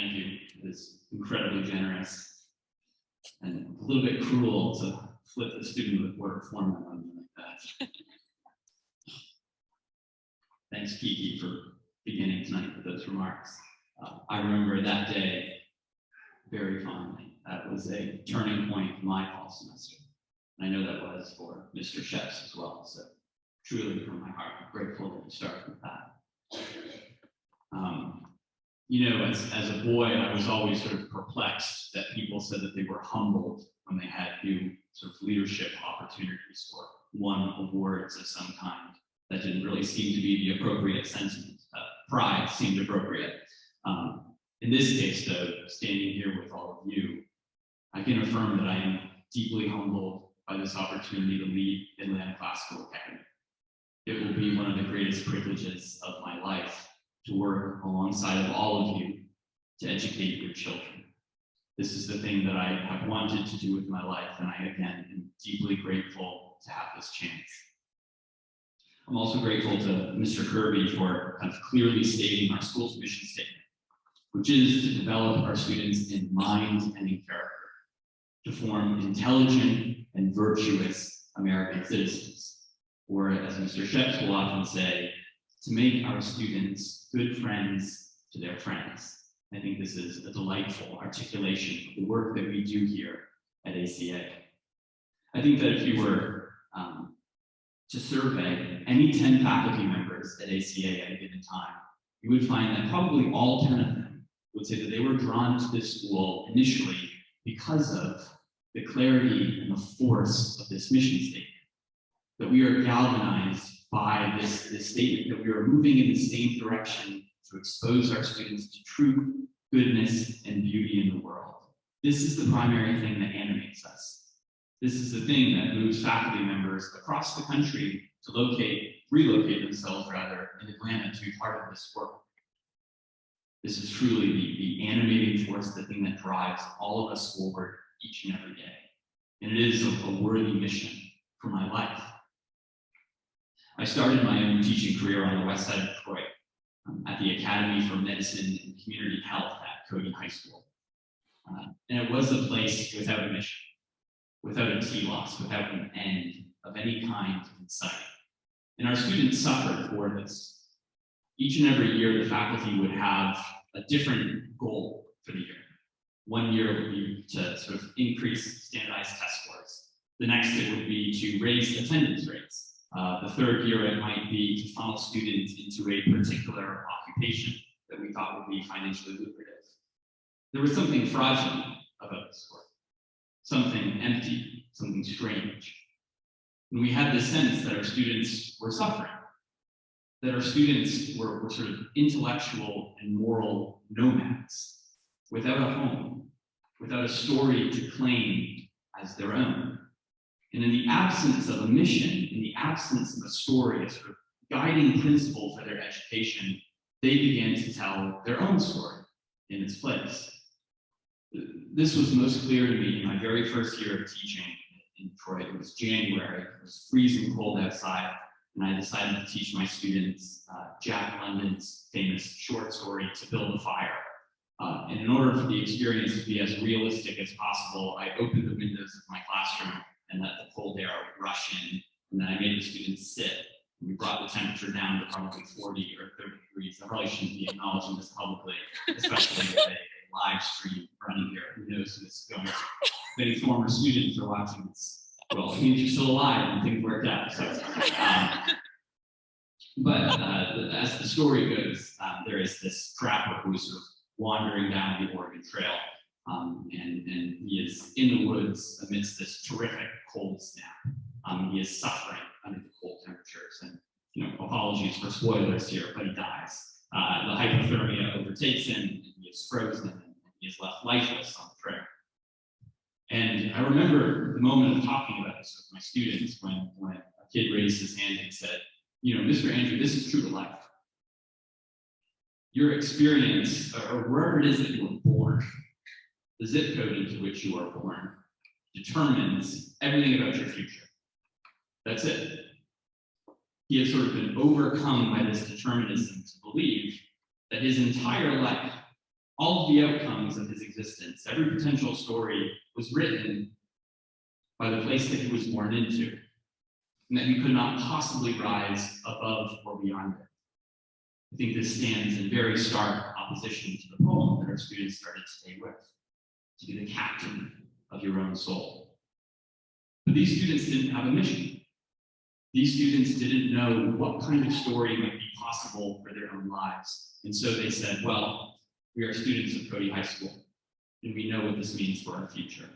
thank you. It is incredibly generous and a little bit cruel to flip the student report format on me like that. Thanks, Kiki, for beginning tonight with those remarks. I remember that day very fondly. That was a turning point in my fall semester. And I know that was for Mr. Sheps as well. So truly from my heart, I'm grateful that you started with that. You know, as a boy, I was always sort of perplexed that people said that they were humbled when they had new sort of leadership opportunities or won awards of some kind. That didn't really seem to be the appropriate sentiment. Pride seemed appropriate. In this case, though, standing here with all of you, I can affirm that I am deeply humbled by this opportunity to lead Atlanta Classical Academy. It will be one of the greatest privileges of my life to work alongside of all of you to educate your children. This is the thing that I have wanted to do with my life, and I, again, am deeply grateful to have this chance. I'm also grateful to Mr. Kirby for kind of clearly stating our school's mission statement, which is to develop our students in mind and in character, to form intelligent and virtuous American citizens, or as Mr. Sheps will often say, to make our students good friends to their friends. I think this is a delightful articulation of the work that we do here at ACA. I think that if you were to survey any 10 faculty members at ACA at a given time, you would find that probably all 10 of them would say that they were drawn to this school initially because of the clarity and the force of this mission statement, that we are galvanized by this statement, that we are moving in the same direction to expose our students to truth, goodness, and beauty in the world. This is the primary thing that animates us. This is the thing that moves faculty members across the country to relocate themselves rather, in Atlanta to be part of this work. This is truly the animating force, the thing that drives all of us forward each and every day. And it is a worthy mission for my life. I started my own teaching career on the west side of Detroit at the Academy for Medicine and Community Health at Cody High School. And it was a place without a mission, without a telos, without an end of any kind in sight. And our students suffered for this. Each and every year, the faculty would have a different goal for the year. One year it would be to sort of increase standardized test scores. The next it would be to raise attendance rates. The third year it might be to funnel students into a particular occupation that we thought would be financially lucrative. There was something fraudulent about this work, something empty, something strange. And we had this sense that our students were suffering, that our students were sort of intellectual and moral nomads, without a home, without a story to claim as their own. And in the absence of a mission, in the absence of a story, a sort of guiding principle for their education, they began to tell their own story in its place. This was most clear to me in my very first year of teaching in Detroit. It was January, it was freezing cold outside, and I decided to teach my students Jack London's famous short story, To Build a Fire. And in order for the experience to be as realistic as possible, I opened the windows of my classroom and let the cold air rush in, and then I made the students sit. And we brought the temperature down to probably 40 or 30 degrees. I probably shouldn't be acknowledging this publicly, especially with a live stream running here. Who knows who this is going to? Many former students are watching this. Well, it means you're still alive and things worked out. So, but as the story goes, there is this trapper who is sort of wandering down the Oregon Trail, and he is in the woods amidst this terrific cold snap. He is suffering under the cold temperatures, and apologies for spoilers here, but he dies. The hypothermia overtakes him, and he is frozen, and he is left lifeless on the trail. And I remember the moment of talking about this with my students when a kid raised his hand and said, Mr. Andrew, this is true to life. Your experience, or wherever it is that you were born, the zip code into which you are born, determines everything about your future. That's it. He has sort of been overcome by this determinism to believe that his entire life, all of the outcomes of his existence, every potential story was written by the place that he was born into, and that he could not possibly rise above or beyond it. I think this stands in very stark opposition to the poem that our students started today with, to be the captain of your own soul. But these students didn't have a mission. These students didn't know what kind of story might be possible for their own lives. And so they said, well, we are students of Cody High School, and we know what this means for our future.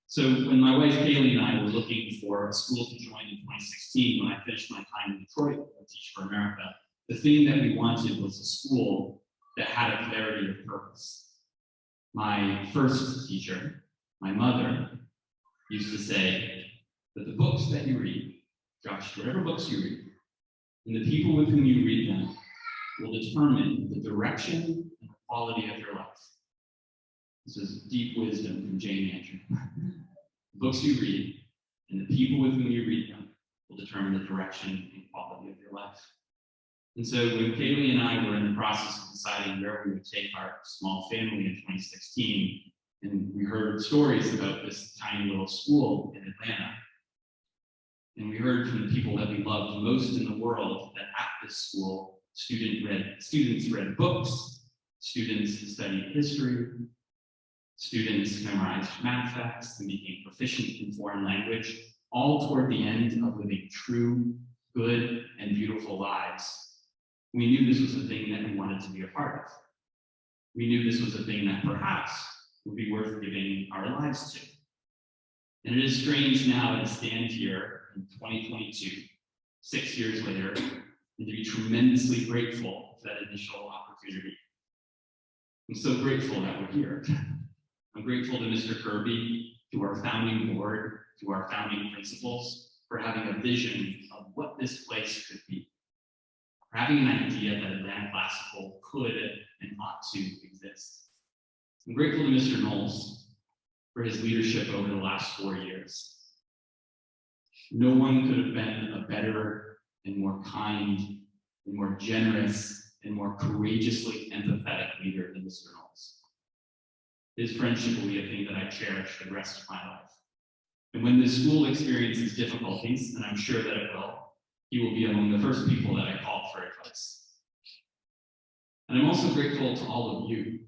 So when my wife Kaylee and I were looking for a school to join in 2016, when I finished my time in Detroit at Teach for America, the thing that we wanted was a school that had a clarity of purpose. My first teacher, my mother, used to say that the books that you read, Josh, whatever books you read, and the people with whom you read them will determine the direction and the quality of your life. This is deep wisdom from Jane Andrew. The books you read and the people with whom you read them will determine the direction and quality of your life. And so when Kaylee and I were in the process of deciding where we would take our small family in 2016, and we heard stories about this tiny little school in Atlanta, and we heard from the people that we loved most in the world that at this school, students read books, students studied history, students memorized math facts and became proficient in foreign language, all toward the end of living true, good, and beautiful lives. We knew this was a thing that we wanted to be a part of. We knew this was a thing that perhaps would be worth giving our lives to. And it is strange now to stand here in 2022, 6 years later, and to be tremendously grateful for that initial opportunity. I'm so grateful that we're here. I'm grateful to Mr. Kirby, to our founding board, to our founding principals, for having a vision of what this place could be, for having an idea that Atlanta Classical could and ought to exist. I'm grateful to Mr. Knowles for his leadership over the last 4 years. No one could have been a better and more kind and more generous and more courageously empathetic leader than Mr. Knowles. His friendship will be a thing that I cherish for the rest of my life. And when this school experiences difficulties, and I'm sure that it will, he will be among the first people that I call for advice. And I'm also grateful to all of you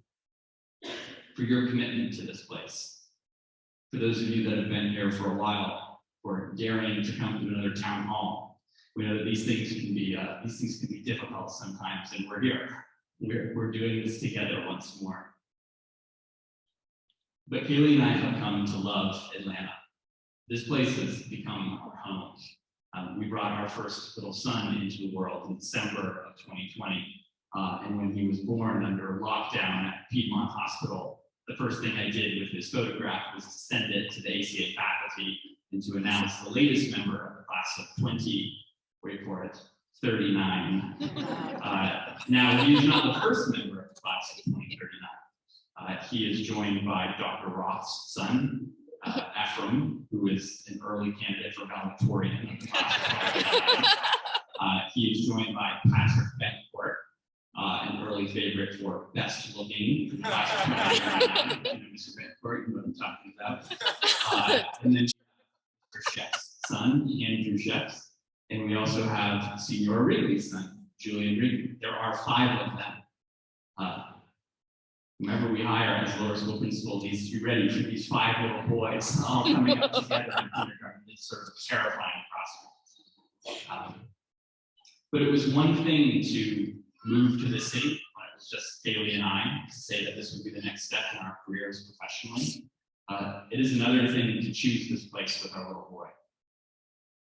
for your commitment to this place. For those of you that have been here for a while, for daring to come to another town hall. We know that these things can be difficult sometimes, and we're here. We're doing this together once more. But Kaylee and I have come to love Atlanta. This place has become our home. We brought our first little son into the world in December of 2020. And when he was born under lockdown at Piedmont Hospital, the first thing I did with his photograph was to send it to the ACA faculty and to announce the latest member of the class of 39. Now, he is not the first member of the class of 2039. He is joined by Dr. Roth's son, Ephraim, who is an early candidate for valedictorian of the class of 2039. He is joined by Patrick Beckport, an early favorite for best looking for the class of 2039. Mr. Beckport, you know what I'm talking about. And then Shep's son, Andrew Shep's. And we also have Senior Wrigley's son, Julian Wrigley. There are 5 of them. Whomever we hire as lower school principal needs to be ready for these 5 little boys all coming up together in kindergarten. It's sort of a terrifying prospect. But it was one thing to move to the city when it was just Kaylee and I, to say that this would be the next step in our careers professionally. It is another thing to choose this place with our little boy.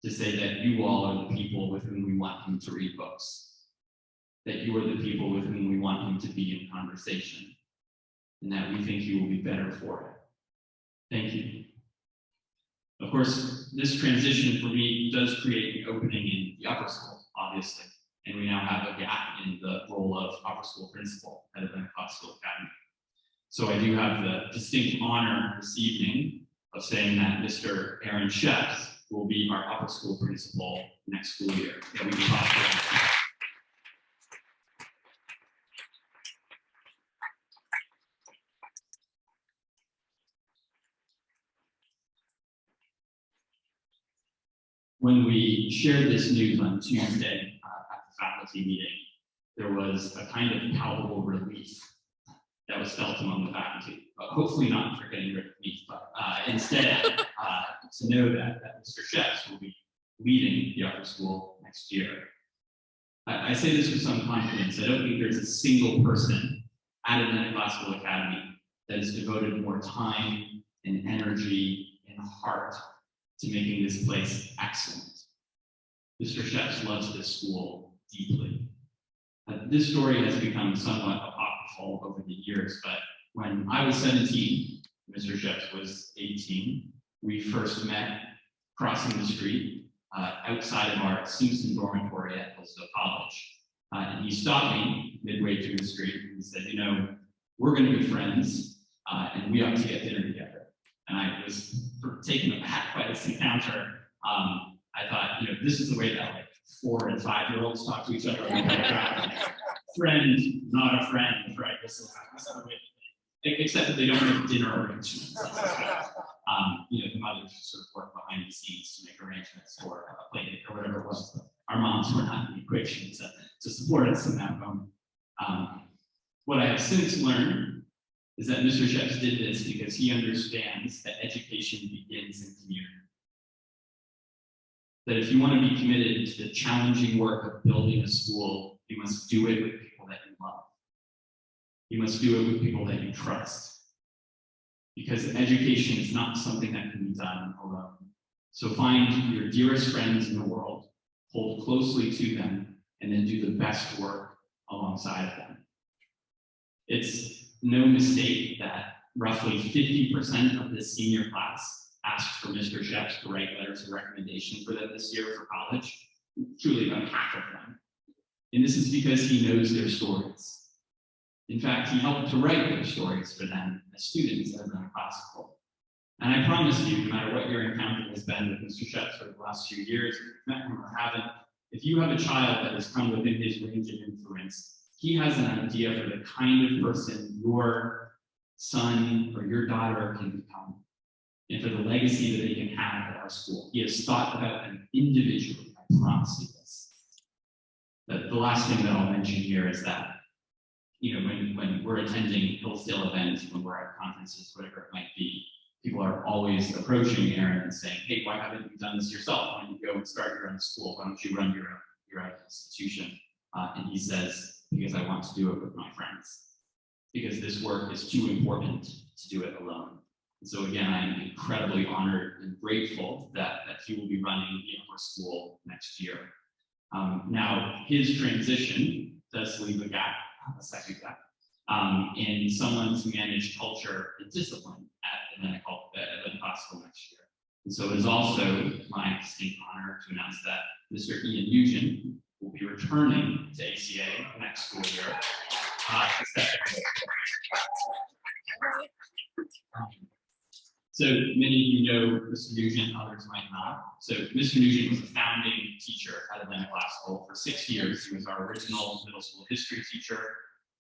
To say that you all are the people with whom we want him to read books. That you are the people with whom we want him to be in conversation. And that we think he will be better for it. Thank you. Of course, this transition for me does create an opening in the upper school, obviously. And we now have a gap in the role of upper school principal at Atlanta Classical Academy. So I do have the distinct honor this evening of saying that Mr. Aaron Sheps will be our upper school principal next school year. Yeah, we can talk about that. When we shared this news on Tuesday at the faculty meeting, there was a kind of palpable relief that was felt among the faculty. Hopefully not for getting rid of me, but instead to know that Mr. Sheps will be leading the upper school next year. I say this with some confidence. I don't think there's a single person at Atlantic Classical Academy that has devoted more time and energy and heart to making this place excellent. Mr. Sheps loves this school deeply. This story has become somewhat apocryphal over the years, but when I was 17, Mr. Sheps was 18, we first met crossing the street outside of our Simpson dormitory at Hillsdale College. And he stopped me midway through the street and he said, you know, we're going to be friends and we ought to get dinner together. And I was taken aback by this encounter. I thought, you know, this is the way that like 4- and 5-year-olds talk to each other. Friend, not a friend, right? This is the way. Except that they don't have dinner arrangements. You know, the mothers sort of work behind the scenes to make arrangements for a play date or whatever it was. Our moms were not in the equation to support us in that moment. What I have since learned is that Mr. Sheps did this because he understands that education begins in community. That if you want to be committed to the challenging work of building a school, you must do it with people that you love. You must do it with people that you trust. Because education is not something that can be done alone. So find your dearest friends in the world, hold closely to them, and then do the best work alongside of them. It's no mistake that roughly 50% of this senior class asked for Mr. Sheps to write letters of recommendation for them this year for college, truly about half of them. And this is because he knows their stories. In fact, he helped to write their stories for them as students at Atlantic Classical. And I promise you, no matter what your encounter has been with Mr. Sheps for the last few years, if you've met him or haven't, if you have a child that has come within his range of influence, he has an idea for the kind of person your son or your daughter can become, and for the legacy that they can have at our school. He has thought about them individually, I promise you this. The last thing that I'll mention here is that, you know, when we're attending Hillsdale events, when we're at conferences, whatever it might be, people are always approaching Aaron and saying, hey, why haven't you done this yourself? Why don't you go and start your own school? Why don't you run your own institution? And he says, because I want to do it with my friends. Because this work is too important to do it alone. And so again, I am incredibly honored and grateful that he will be running the upper school next year. Now, his transition does leave a gap, a second gap, in someone to manage culture and discipline at Atlantic Classical next year. And so it is also my distinct honor to announce that Mr. Ian Nugent will be returning to ACA next school year. So many of you know Mr. Nugent, others might not. So Mr. Nugent was a founding teacher at Atlantic Classical for 6 years. He was our original middle school history teacher.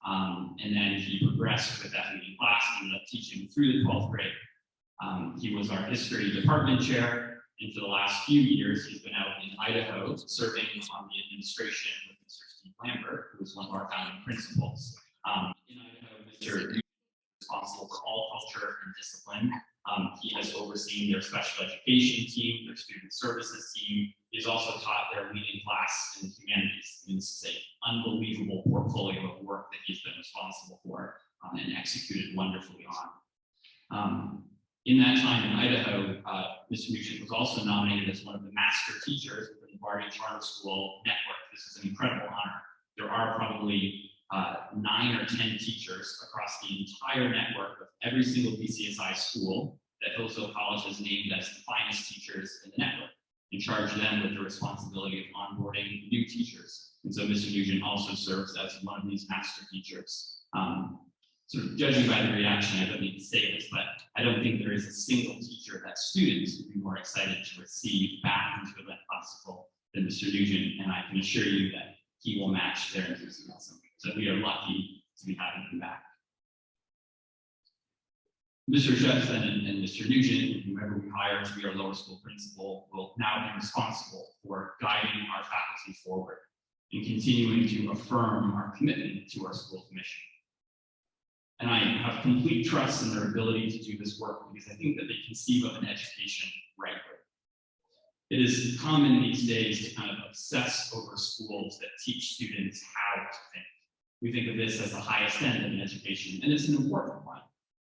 And then he progressed with that leading class and ended up teaching through the 12th grade. He was our history department chair, and for the last few years, he's been out in Idaho serving on the administration with Mr. Steve Lambert, who was one of our founding principals. In Idaho, Mr. Nugent is responsible for all culture and discipline. He has overseen their special education team, their student services team. He's also taught their leading class in the humanities. And this is an unbelievable portfolio of work that he's been responsible for and executed wonderfully on. In that time in Idaho, Mr. Nugent was also nominated as one of the master teachers within the Bardian Charter School network. This is an incredible honor. There are probably 9 or 10 teachers across the entire network of every single BCSI school that Hillsdale College has named as the finest teachers in the network, and charged them with the responsibility of onboarding new teachers. And so Mr. Nugent also serves as one of these master teachers. Sort of judging by the reaction, I don't need to say this, but I don't think there is a single teacher that students would be more excited to receive back into Atlantic Classical than Mr. Nugent, and I can assure you that he will match their enthusiasm. So we are lucky to be having him back. Mr. Jepson and Mr. Nugent, and whoever we hire to be our lower school principal, will now be responsible for guiding our faculty forward and continuing to affirm our commitment to our school commission. And I have complete trust in their ability to do this work because I think that they conceive of an education rightly. It is common these days to kind of obsess over schools that teach students how to think. We think of this as the highest end of an education, and it's an important one,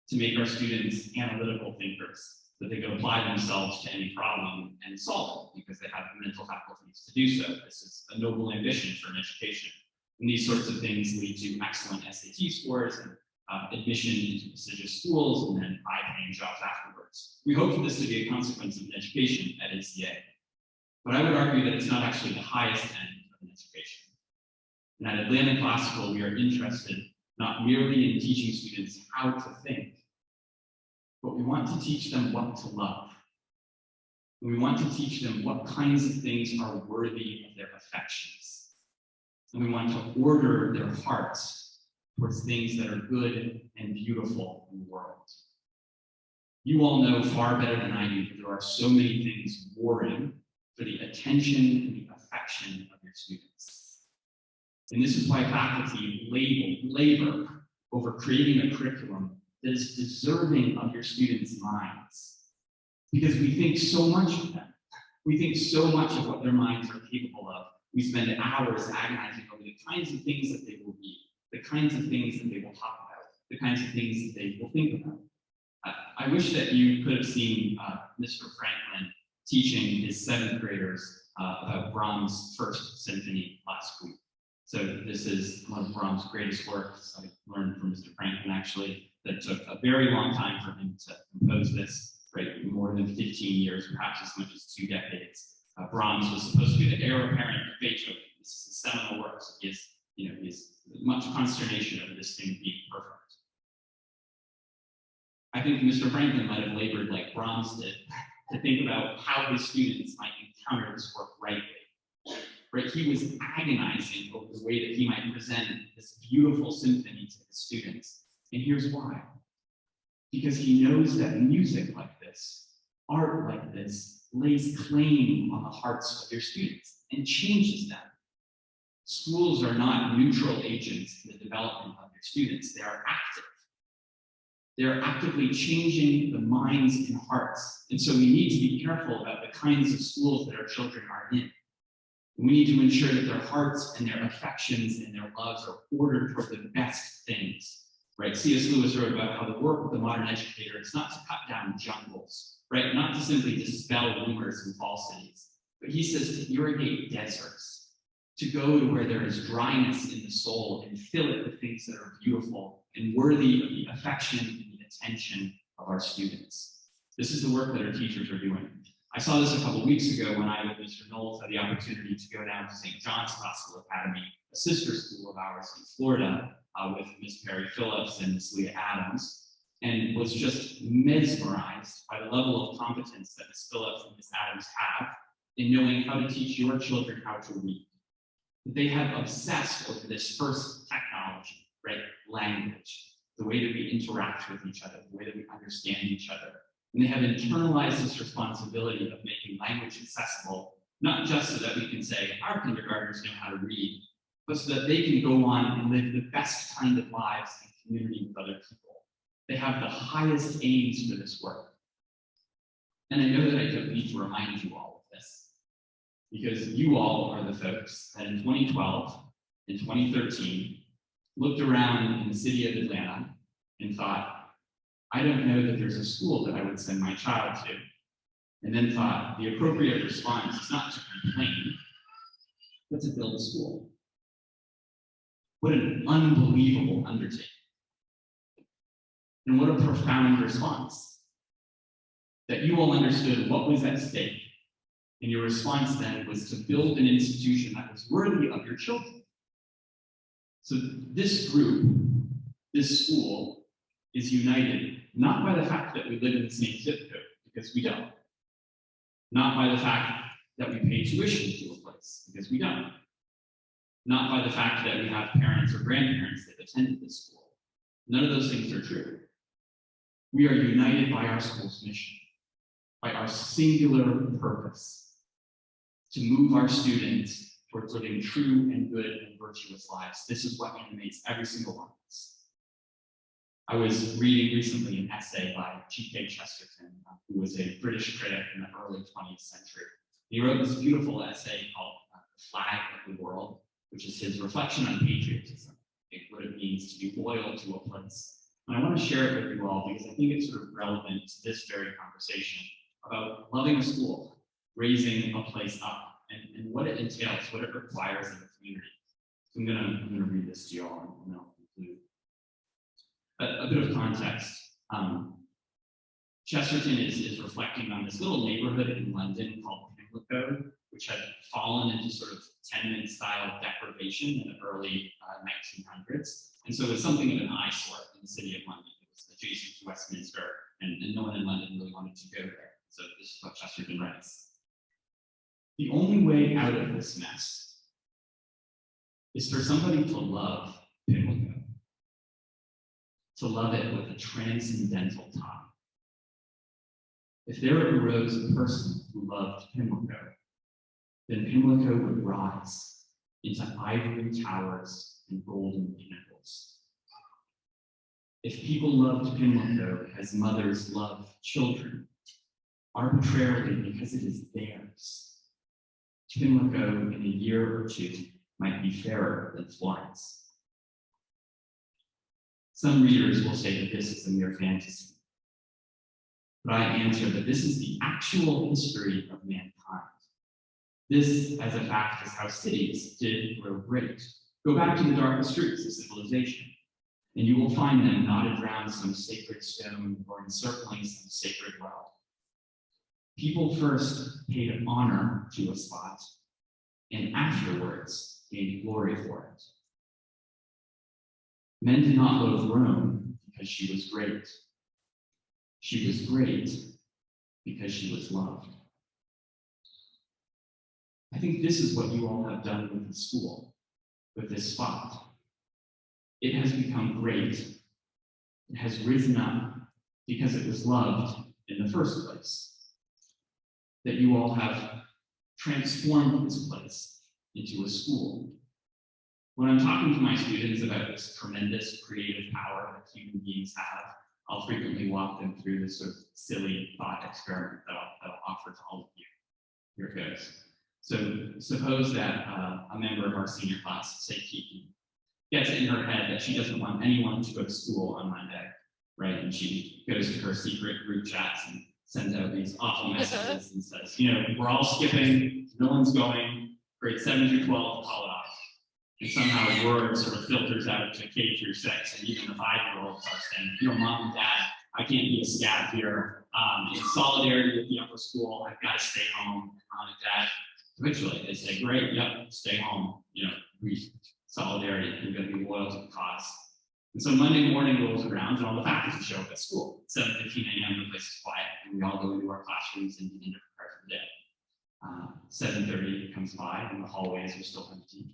to make our students analytical thinkers, that they can apply themselves to any problem and solve it because they have the mental faculties to do so. This is a noble ambition for an education. And these sorts of things lead to excellent SAT scores and admission into prestigious schools and then high-paying jobs afterwards. We hope for this to be a consequence of an education at ACA. But I would argue that it's not actually the highest end of an education. And at Atlanta Classical, we are interested not merely in teaching students how to think, but we want to teach them what to love. And we want to teach them what kinds of things are worthy of their affections. And we want to order their hearts towards things that are good and beautiful in the world. You all know far better than I do that there are so many things warring for the attention and the affection of your students. And this is why faculty labor over creating a curriculum that is deserving of your students' minds. Because we think so much of them. We think so much of what their minds are capable of. We spend hours agonizing over the kinds of things that they will read, the kinds of things that they will talk about, the kinds of things that they will think about. I wish that you could have seen Mr. Franklin teaching his 7th graders about Brahms' First Symphony last week. So this is one of Brahms' greatest works. I learned from Mr. Franklin, actually, that took a very long time for him to compose this, right? More than 15 years, perhaps as much as 2 decades. Brahms was supposed to be the heir apparent of Beethoven. This is a seminal work, so he has much consternation over this thing being perfect. I think Mr. Franklin might have labored like Brahms did to think about how his students might encounter this work rightly. Right? He was agonizing over the way that he might present this beautiful symphony to his students. And here's why. Because he knows that music like this, art like this, lays claim on the hearts of your students and changes them. Schools are not neutral agents in the development of your students. They are active. They are actively changing the minds and hearts. And so we need to be careful about the kinds of schools that our children are in. We need to ensure that their hearts and their affections and their loves are ordered toward the best things, right? C.S. Lewis wrote about how the work of the modern educator is not to cut down jungles, right? Not to simply dispel rumors and falsities, but he says to irrigate deserts, to go to where there is dryness in the soul and fill it with things that are beautiful and worthy of the affection and the attention of our students. This is the work that our teachers are doing. I saw this a couple of weeks ago when I, with Mr. Knowles, had the opportunity to go down to St. John's Classical Academy, a sister school of ours in Florida, with Ms. Perry Phillips and Ms. Leah Adams, and was just mesmerized by the level of competence that Ms. Phillips and Ms. Adams have in knowing how to teach your children how to read. They have obsessed over this first technology, right? Language, the way that we interact with each other, the way that we understand each other. And they have internalized this responsibility of making language accessible, not just so that we can say our kindergartners know how to read, but so that they can go on and live the best kind of lives in community with other people. They have the highest aims for this work. And I know that I don't need to remind you all of this, because you all are the folks that in 2012 and 2013 looked around in the city of Atlanta and thought, I don't know that there's a school that I would send my child to. And then thought the appropriate response is not to complain, but to build a school. What an unbelievable undertaking. And what a profound response. That you all understood what was at stake. And your response then was to build an institution that was worthy of your children. So this group, this school, is united not by the fact that we live in the same zip code, because we don't. Not by the fact that we pay tuition to a place, because we don't. Not by the fact that we have parents or grandparents that attended this school. None of those things are true. We are united by our school's mission, by our singular purpose to move our students towards living true and good and virtuous lives. This is what animates every single one of us. I was reading recently an essay by G.K. Chesterton, who was a British critic in the early 20th century. He wrote this beautiful essay called The Flag of the World, which is his reflection on patriotism, what it means to be loyal to a place. And I want to share it with you all because I think it's sort of relevant to this very conversation about loving a school, raising a place up, and what it entails, what it requires of a community. So I'm gonna read this to you all, and then I'll conclude. A bit of context. Chesterton is reflecting on this little neighborhood in London called Pimlico, which had fallen into sort of tenement-style deprivation in the early 1900s. And so it was something of an eyesore in the city of London. It was adjacent to Westminster, and no one in London really wanted to go there. So this is what Chesterton writes. The only way out of this mess is for somebody to love Pimlico, to love it with a transcendental tie. If there arose a person who loved Pimlico, then Pimlico would rise into ivory towers and golden pinnacles. If people loved Pimlico as mothers love children, arbitrarily because it is theirs, Pimlico in a year or two might be fairer than Florence. Some readers will say that this is a mere fantasy, but I answer that this is the actual history of mankind. This, as a fact, is how cities did grow great. Go back to the darkest roots of civilization, and you will find them knotted around some sacred stone or encircling some sacred well. People first paid honor to a spot, and afterwards gained glory for it. Men did not loathe Rome because she was great. She was great because she was loved. I think this is what you all have done with the school, with this spot. It has become great. It has risen up because it was loved in the first place. That you all have transformed this place into a school. When I'm talking to my students about this tremendous creative power that human beings have, I'll frequently walk them through this sort of silly thought experiment that I'll offer to all of you. Here it goes. So suppose that a member of our senior class, say Kiki, gets it in her head that she doesn't want anyone to go to school on Monday, right? And she goes to her secret group chats and sends out these awful messages and says, we're all skipping, no one's going, grade 7 through 12, call it off. And somehow word sort of filters out to K through 6, and even the 5-year-olds are saying, Mom and Dad, I can't be a scat here. In solidarity with the upper school, I've got to stay home. Mom and Dad, eventually they say, great, yep, stay home. Solidarity, you're going to be loyal to the cause. And so Monday morning rolls around, and all the faculty show up at school. 7:15 a.m., the place is quiet, and we all go into our classrooms and begin to prepare for the day. 7:30 comes by, and the hallways are still empty.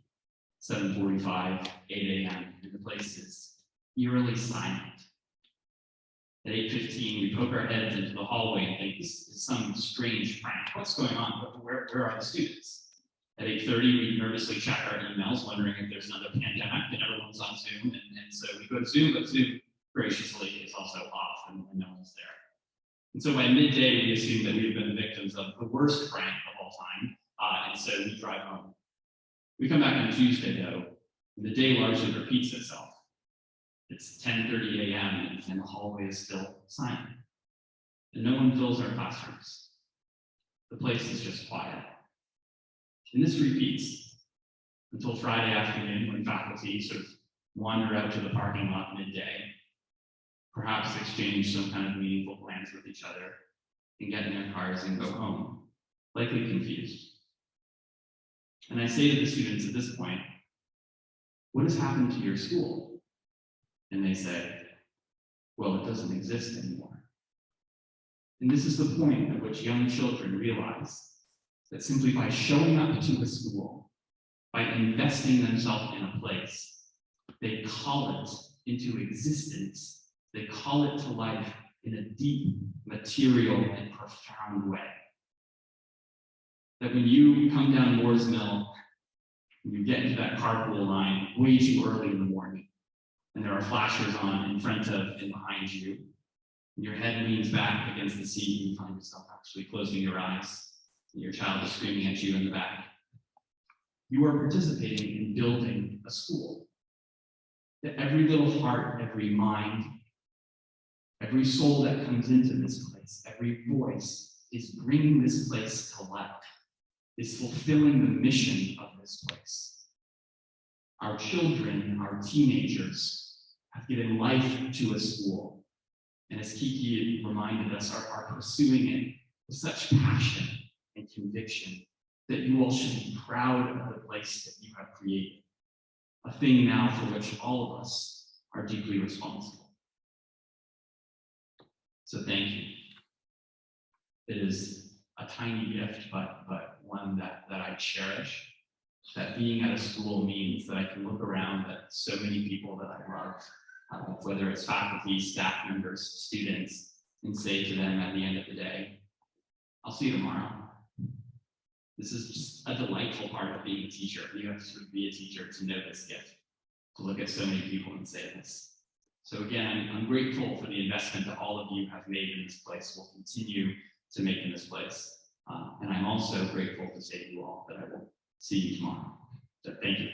7:45, 8 a.m., and the place is eerily silent. At 8:15, we poke our heads into the hallway and think, this is some strange prank. What's going on? Where are the students? At 8:30, we nervously check our emails, wondering if there's another pandemic and everyone's on Zoom. And so we go to Zoom, but Zoom graciously is also off and no one's there. And so by midday, we assume that we've been victims of the worst prank of all time. And so we drive home. We come back on Tuesday, though, and the day largely repeats itself. It's 10:30 a.m. and the hallway is still silent. And no one fills our classrooms. The place is just quiet. And this repeats until Friday afternoon when faculty sort of wander out to the parking lot midday, perhaps exchange some kind of meaningful plans with each other, and get in their cars and go home, likely confused. And I say to the students at this point, what has happened to your school? And they say, well, it doesn't exist anymore. And this is the point at which young children realize that simply by showing up to a school, by investing themselves in a place, they call it into existence, they call it to life in a deep, material, and profound way. That when you come down Moore's Mill, you get into that carpool line way too early in the morning, and there are flashers on in front of and behind you, and your head leans back against the seat, and you find yourself actually closing your eyes, and your child is screaming at you in the back. You are participating in building a school. That every little heart, every mind, every soul that comes into this place, every voice is bringing this place to life, is fulfilling the mission of this place. Our children, our teenagers, have given life to a school. And as Kiki reminded us, are pursuing it with such passion and conviction that you all should be proud of the place that you have created. A thing now for which all of us are deeply responsible. So thank you. It is a tiny gift, but one that I cherish. That being at a school means that I can look around at so many people that I love, whether it's faculty, staff members, students, and say to them at the end of the day, I'll see you tomorrow. This is just a delightful part of being a teacher. You have to sort of be a teacher to know this gift, to look at so many people and say this. So again, I'm grateful for the investment that all of you have made in this place, will continue to make in this place. And I'm also grateful to say to you all that I will see you tomorrow. So thank you.